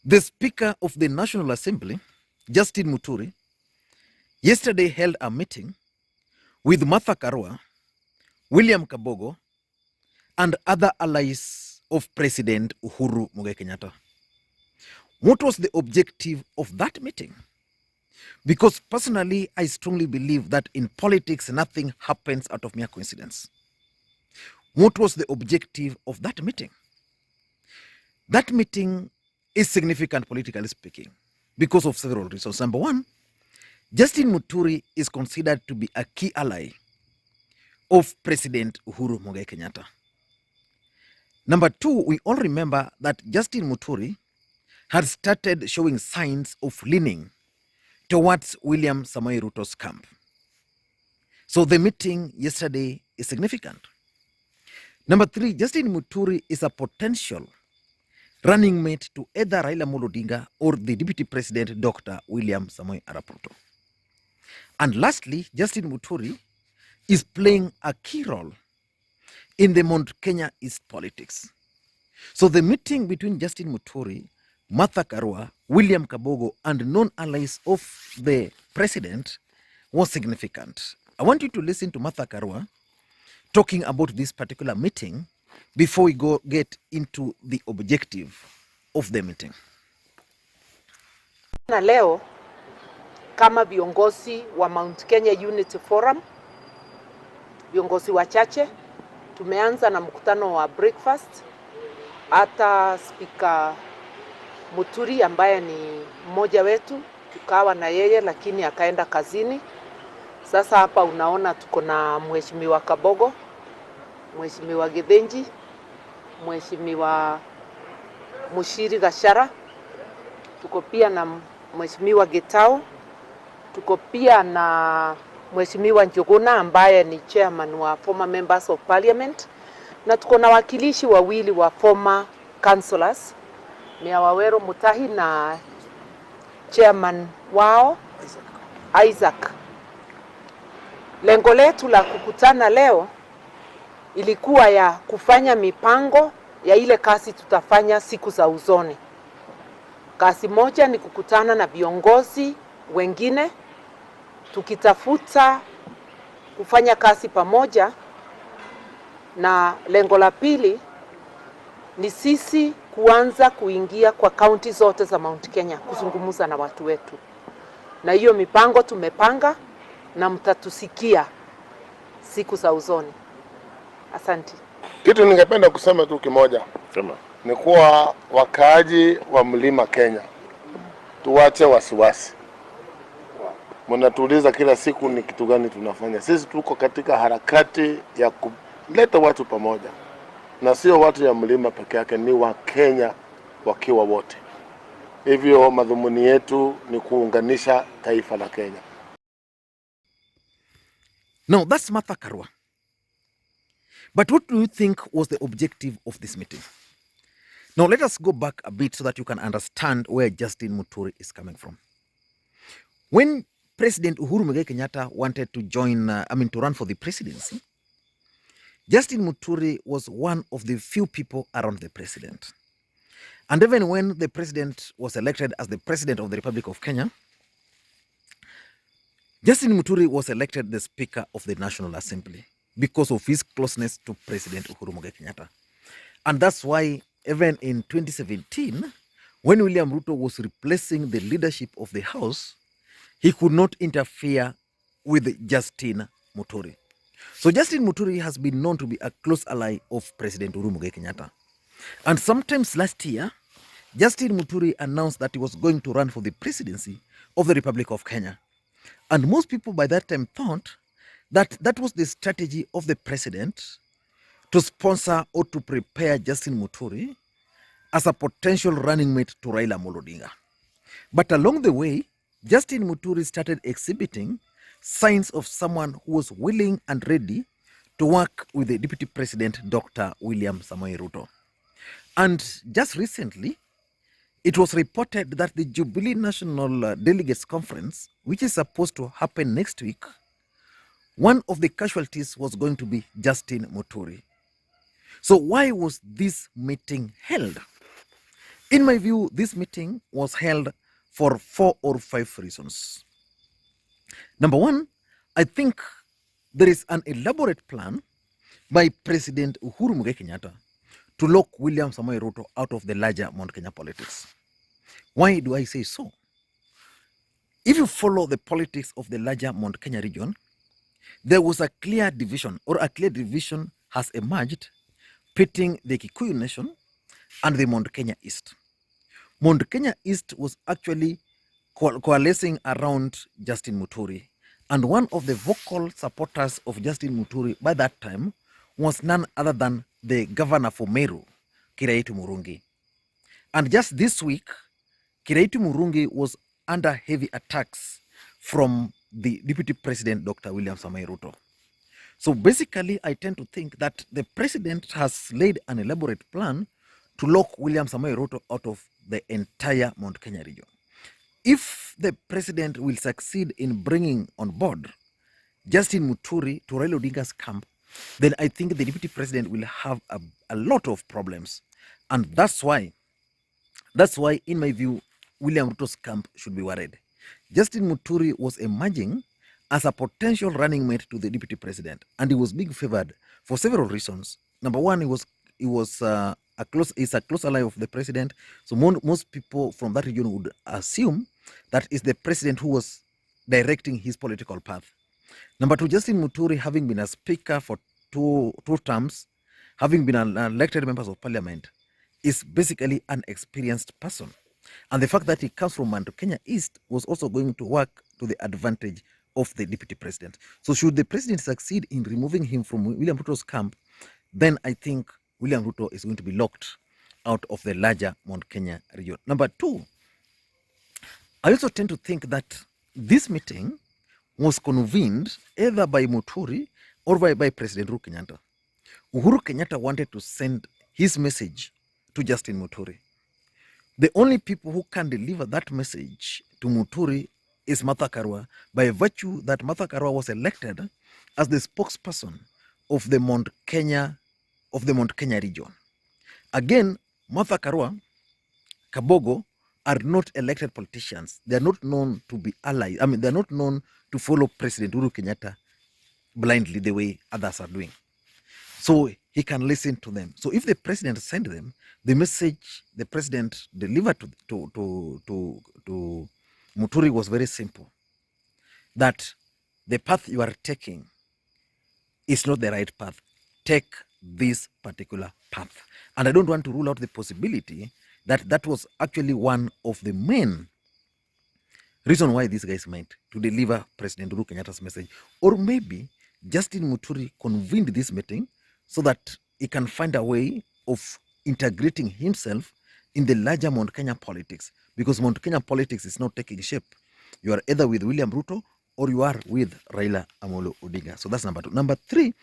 The Speaker of the National Assembly, Justin Muturi, yesterday held a meeting with Martha Karua, William Kabogo, and other allies of President Uhuru Kenyatta. What was the objective of that meeting? Because personally, I strongly believe that in politics, nothing happens out of mere coincidence. What was the objective of that meeting? That meeting is significant politically speaking because of several reasons. Number one, Justin Muturi is considered to be a key ally of President Uhuru Kenyatta. Number two, we all remember that Justin Muturi had started showing signs of leaning towards William Samoei Ruto's camp. So the meeting yesterday is significant. Number three, Justin Muturi is a potential running mate to either Raila Odinga or the Deputy President, Dr. William Samoei Arap Ruto. And lastly, Justin Muturi is playing a key role in the Mount Kenya East politics. So the meeting between Justin Muturi, Martha Karua, William Kabogo, and non-allies of the president was significant. I want you to listen to Martha Karua talking about this particular meeting before we get into the objective of the meeting. Na leo kama viongozi wa Mount Kenya Unity Forum, viongozi wachache, tumeanza na mkutano wa breakfast. Hata Speaker Muturi ambaye ni mmoja wetu tukawa na yeye, lakini akaenda kazini. Sasa hapa unaona tuko na Mheshimiwa Kabogo, Mheshimiwa Githinji, Mheshimiwa Mushiri Gashara, tuko pia na Mheshimiwa Gitau, tuko pia na Mheshimiwa Njuguna ambaye ni chairman wa former members of parliament, na tuko na wakilishi wawili wa former councillors, Miawawero Mutahi na chairman wao Isaac. Lengo letu la kukutana leo ilikuwa ya kufanya mipango ya ile kazi tutafanya siku za usoni. Kazi moja ni kukutana na viongozi wengine tukitafuta kufanya kazi pamoja, na lengo la pili ni sisi kuanza kuingia kwa kaunti zote za Mount Kenya kuzungumza na watu wetu. Na hiyo mipango tumepanga na mtatusikia siku za usoni. Asante. Kitu ningependa kusema tu kimoja. Sema. Ni kuwa wakaaji wa Mlima Kenya tuwache wasiwasi. Mnatuuliza kila siku ni kitu gani tunafanya. Sisi tuko katika harakati ya kuleta watu pamoja. Na sio watu ya mlima peke yake, ni wa Kenya wakiwa wote. Hivyo madhumuni yetu ni kuunganisha taifa la Kenya. Now that's Martha Karua. But what do you think was the objective of this meeting? Now let us go back a bit so that you can understand where Justin Muturi is coming from. When President Uhuru Kenyatta wanted to to run for the presidency, Justin Muturi was one of the few people around the president. And even when the president was elected as the president of the Republic of Kenya, Justin Muturi was elected the Speaker of the National Assembly because of his closeness to President Uhuru Kenyatta. And that's why even in 2017, when William Ruto was replacing the leadership of the House, he could not interfere with Justin Muturi. So Justin Muturi has been known to be a close ally of President Uhuru Kenyatta. And sometimes last year, Justin Muturi announced that he was going to run for the presidency of the Republic of Kenya. And most people by that time thought that that was the strategy of the president to sponsor or to prepare Justin Muturi as a potential running mate to Raila Odinga. But along the way, Justin Muturi started exhibiting signs of someone who was willing and ready to work with the Deputy President, Dr. William Samoei Ruto. And just recently, it was reported that the Jubilee National Delegates Conference, which is supposed to happen next week, one of the casualties was going to be Justin Muturi. So why was this meeting held? In my view, this meeting was held for 4 or 5 reasons. Number one, I think there is an elaborate plan by President Uhuru Kenyatta to lock William Samoei Ruto out of the larger Mount Kenya politics. Why do I say so? If you follow the politics of the larger Mount Kenya region, there was a clear division, or a clear division has emerged pitting the Kikuyu nation and the Mount Kenya East. Mount Kenya East was actually coalescing around Justin Muturi, and one of the vocal supporters of Justin Muturi by that time was none other than the governor for Meru, Kiraitu Murungi. And just this week, Kiraitu Murungi was under heavy attacks from the Deputy President, Dr. William Samoei Ruto. So basically, I tend to think that the president has laid an elaborate plan to lock William Samoei Ruto out of the entire Mount Kenya region. If the president will succeed in bringing on board Justin Muturi to Raila Odinga's camp, then I think the deputy president will have a lot of problems. And that's why, in my view, William Ruto's camp should be worried. Justin Muturi was emerging as a potential running mate to the deputy president, and he was being favored for several reasons. Number one, he's a close ally of the president, so most people from that region would assume that is the president who was directing his political path. Number two, Justin Muturi, having been a speaker for two terms, having been an elected member of parliament, is basically an experienced person. And the fact that he comes from Mount Kenya East was also going to work to the advantage of the deputy president. So should the president succeed in removing him from William Ruto's camp, then I think William Ruto is going to be locked out of the larger Mount Kenya region. Number two, I also tend to think that this meeting was convened either by Muturi or by President Uhuru Kenyatta. Uhuru Kenyatta wanted to send his message to Justin Muturi. The only people who can deliver that message to Muturi is Martha Karua, by virtue that Martha Karua was elected as the spokesperson of the Mount Kenya region. Again, Martha Karua, Kabogo are not elected politicians. They are not known to be allies. I mean, they are not known to follow President Uhuru Kenyatta blindly the way others are doing. So he can listen to them. So if the president sent them, the message the president delivered to Muturi was very simple. That the path you are taking is not the right path. Take this particular path. And I don't want to rule out the possibility that was actually one of the main reason why these guys meant to deliver President Uhuru Kenyatta's message. Or maybe Justin Muturi convened this meeting so that he can find a way of integrating himself in the larger Mount Kenya politics, because Mount Kenya politics is not taking shape. You are either with William Ruto or you are with Raila Amolo Odinga. So that's number two. Number three,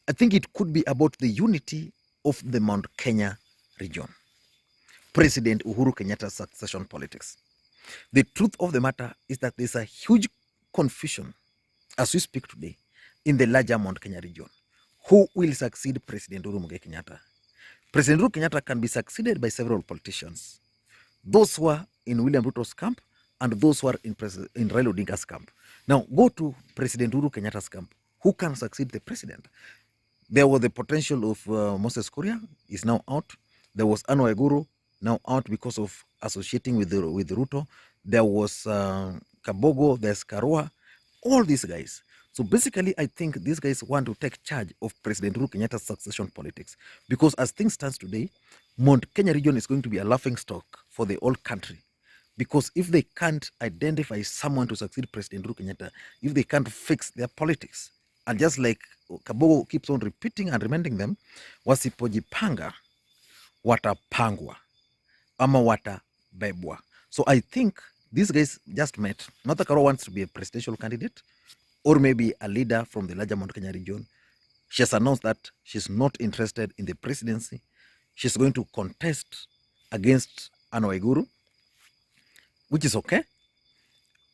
I think it could be about the unity of the Mount Kenya region. President Uhuru Kenyatta's succession politics. The truth of the matter is that there's a huge confusion as we speak today in the larger Mount Kenya region. Who will succeed President Uhuru Kenyatta? President Uhuru Kenyatta can be succeeded by several politicians. Those who are in William Ruto's camp and those who are in Raila Odinga's camp. Now go to President Uhuru Kenyatta's camp. Who can succeed the president? There was the potential of Moses Kuria, is now out. There was Anne Waiguru, now out because of associating with Ruto. There was Kabogo, there's Karua, all these guys. So basically, I think these guys want to take charge of President Uhuru Kenyatta's succession politics, because as things stand today, Mount Kenya region is going to be a laughing stock for the whole country. Because if they can't identify someone to succeed President Uhuru Kenyatta, if they can't fix their politics, and just like Kabogo keeps on repeating and reminding them, wasipojipanga watapangwa ama watabebwa. So I think these guys just met. Martha Karua wants to be a presidential candidate or maybe a leader from the larger Mount Kenya region. She has announced that she's not interested in the presidency. She's going to contest against Anne Waiguru, which is okay.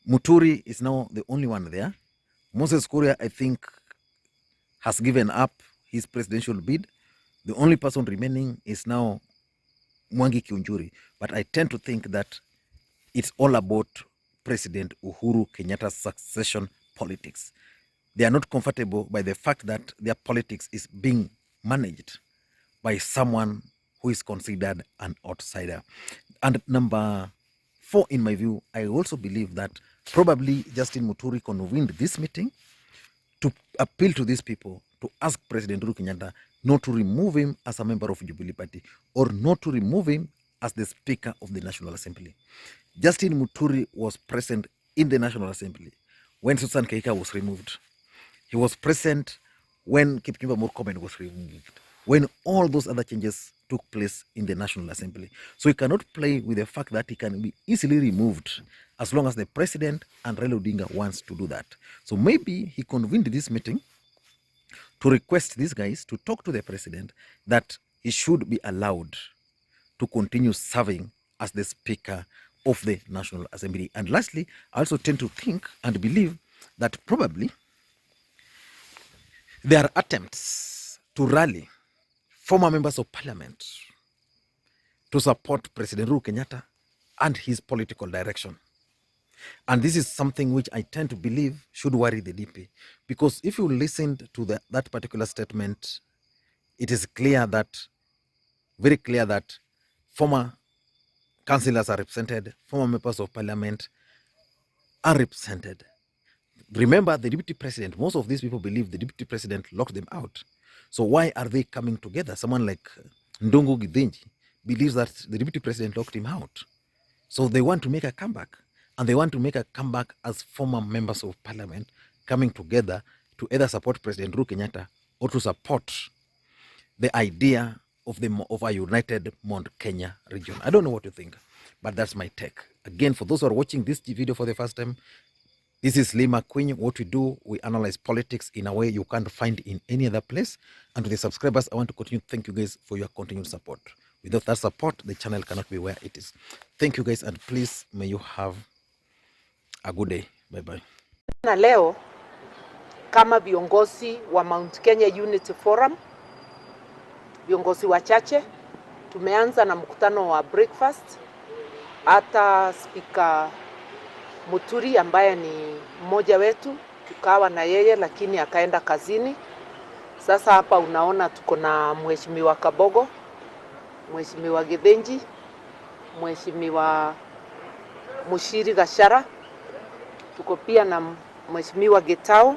Muturi is now the only one there. Moses Kuria, I think, has given up his presidential bid. The only person remaining is now Mwangi Kiunjuri, but I tend to think that it's all about President Uhuru Kenyatta's succession politics. They are not comfortable by the fact that their politics is being managed by someone who is considered an outsider. And number 4, in my view, I also believe that probably Justin Muturi convened this meeting to appeal to these people, to ask President Uhuru Kenyatta not to remove him as a member of Jubilee Party or not to remove him as the Speaker of the National Assembly. Justin Muturi was present in the National Assembly when Susan Kehika was removed. He was present when Kipchumba Murkomen was removed, when all those other changes took place in the National Assembly. So he cannot play with the fact that he can be easily removed as long as the President and Raila Odinga wants to do that. So maybe he convened this meeting to request these guys to talk to the President that he should be allowed to continue serving as the Speaker of the National Assembly. And lastly, I also tend to think and believe that probably there are attempts to rally former members of parliament to support President Uhuru Kenyatta and his political direction. And this is something which I tend to believe should worry the DP. Because if you listened to that particular statement, it is clear that, very clear that former councillors are represented, former members of parliament are represented. Remember, the deputy president, most of these people believe the deputy president locked them out. So why are they coming together? Someone like Ndungu Githinji believes that the deputy president locked him out. So they want to make a comeback. And they want to make a comeback as former members of parliament coming together to either support President Uhuru Kenyatta or to support the idea of a united Mount Kenya region. I don't know what you think, but that's my take. Again, for those who are watching this video for the first time, this is Makwiny. What we do, we analyze politics in a way you can't find in any other place. And to the subscribers, I want to continue to thank you guys for your continued support. Without that support, the channel cannot be where it is. Thank you guys, and please, may you have a good day. Bye-bye. Na leo kama viongozi wa Mount Kenya Unity Forum, viongozi wachache, tumeanza na mkutano wa breakfast. Hata Speaker Muturi ambaye ni mmoja wetu tukawa na yeye, lakini akaenda kazini. Sasa hapa unaona tuko na Mheshimiwa Kabogo, Mheshimiwa Githinji, Mheshimiwa Mushiri Gashara, tuko pia na Mheshimiwa Gitau,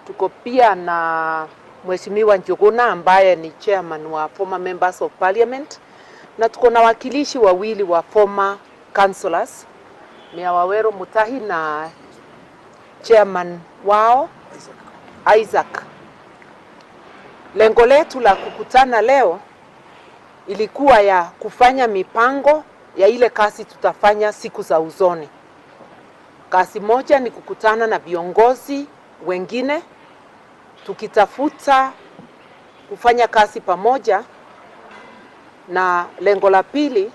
tuko pia na Mheshimiwa Njuguna ambaye ni chairman wa former members of parliament, na tuko na wakilishi wawili wa former councillors, Mia Wawero Mutahi na chairman wao Isaac. Lengo letu la kukutana leo ilikuwa ya kufanya mipango ya ile kazi tutafanya siku za usoni. Kazi moja ni kukutana na viongozi wengine tukitafuta kufanya kazi pamoja, na lengo la pili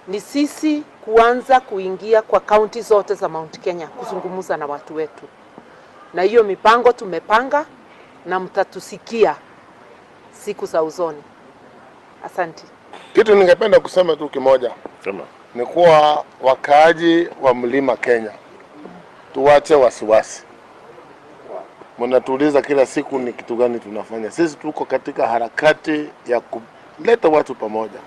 ni sisi kuanza kuingia kwa kaunti zote za Mount Kenya kuzungumza na watu wetu. Na hiyo mipango tumepanga na mtatusikia siku za usoni. Asante. Kitu ningependa kusema tu kimoja. Sema. Ni kuwa wakaaji wa Mlima Kenya tuwache wasiwasi. Mnatuuliza kila siku ni kitu gani tunafanya. Sisi tuko katika harakati ya kuleta watu pamoja.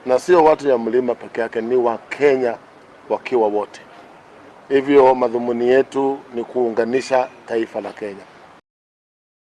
Na sio watu ya mlima peke yake, ni wa Kenya wakiwa wote. Hivyo madhumuni yetu ni kuunganisha taifa la Kenya.